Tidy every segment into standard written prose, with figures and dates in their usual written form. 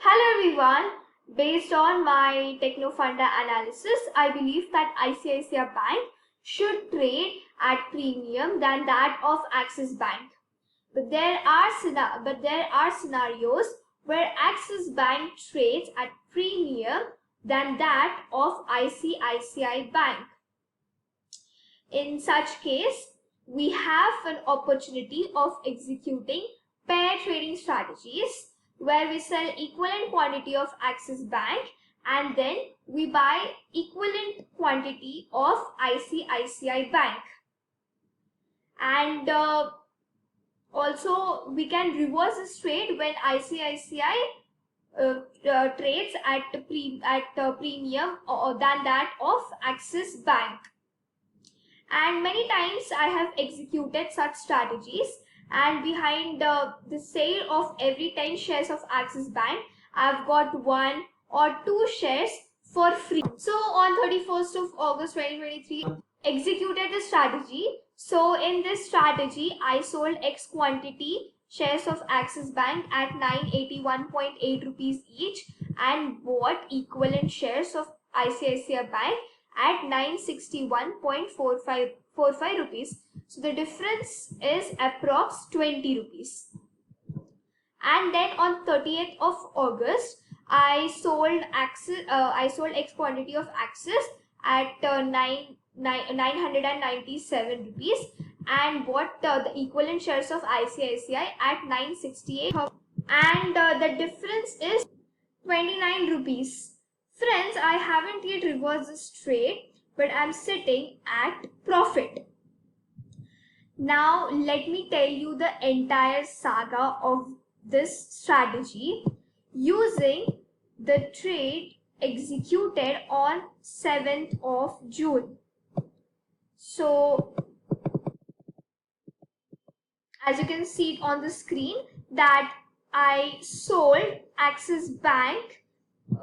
Hello everyone. Based on my Technofunda analysis, I believe that ICICI Bank should trade at premium than that of Axis Bank. But there are scenarios where Axis Bank trades at premium than that of ICICI Bank. In such case, we have an opportunity of executing pair trading strategies where we sell equivalent quantity of Axis Bank and then we buy equivalent quantity of ICICI Bank. And also we can reverse this trade when ICICI trades at premium than that of Axis Bank. And many times I have executed such strategies, and behind the sale of every 10 shares of Axis Bank, I've got 1 or 2 shares for free. So on 31st of August 2023, executed the strategy. So in this strategy, I sold X quantity shares of Axis Bank at 981.8 rupees each and bought equivalent shares of ICICI Bank at 961.45 rupees. So the difference is approx 20 rupees. And then on 30th of August, I sold X quantity of Axis at 997 rupees and bought the equivalent shares of ICICI at 968, and the difference is 29 rupees. Friends, I haven't yet reversed this trade, but I'm sitting at profit. Now let me tell you the entire saga of this strategy using the trade executed on 7th of June. So as you can see on the screen that I sold Axis Bank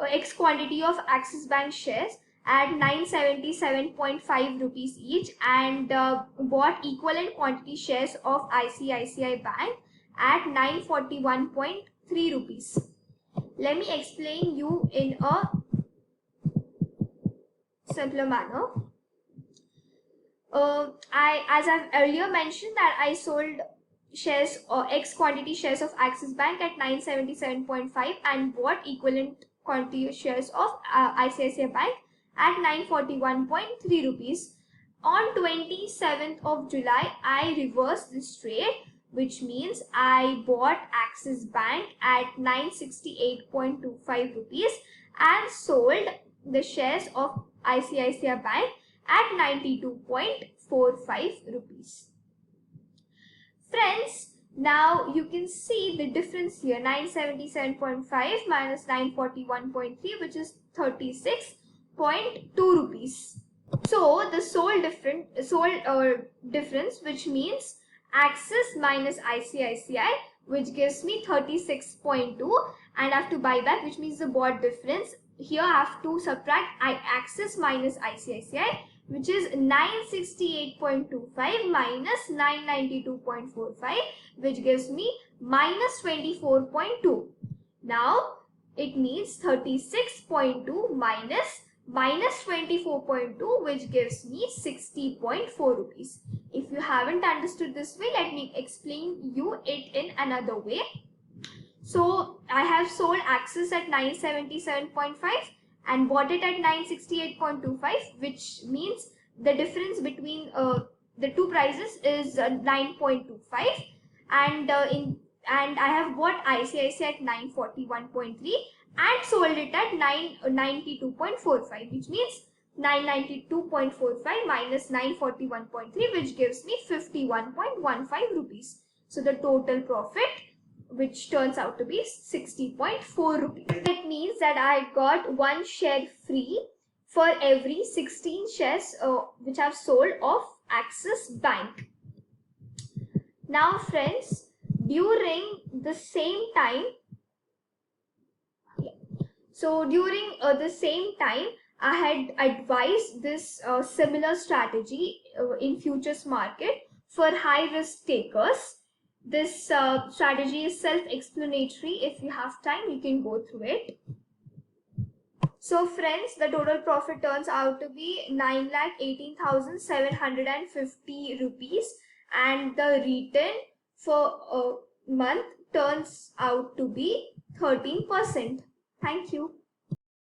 X quantity of Axis Bank shares at 977.5 rupees each and bought equivalent quantity shares of ICICI Bank at 941.3 rupees. Let me explain you in a simpler manner. As I've earlier mentioned that I sold shares or X quantity shares of Axis Bank at 977.5 and bought equivalent quantity shares of ICICI Bank at 941.3 rupees. On 27th of July, I reversed this trade, which means I bought Axis Bank at 968.25 rupees and sold the shares of ICICI Bank at 92.45 rupees. Friends, now you can see the difference here, 977.5 minus 941.3, which is 36.2 rupees. So the sole difference, which means Axis minus ICICI, which gives me 36.2, and I have to buy back, which means the bought difference. Here I have to subtract Axis minus ICICI, which is 968.25 minus 992.45, which gives me minus 24.2. Now it means 36.2 minus 24.2, which gives me 60.4 rupees. If you haven't understood this way, let me explain you it in another way. So I have sold Axis at 977.5 and bought it at 968.25, which means the difference between the two prices is 9.25, and I have bought ICICI at 941.3 and sold it at 992.45, which means 992.45 minus 941.3, which gives me 51.15 rupees. So the total profit, which turns out to be 60.4 rupees. That means that I got 1 share free for every 16 shares which I've sold of Axis Bank. Now friends, during the same time, I had advised this similar strategy in futures market for high risk takers. This strategy is self-explanatory. If you have time, you can go through it. So friends, the total profit turns out to be 9,18,750 rupees, and the return for a month turns out to be 13%. Thank you.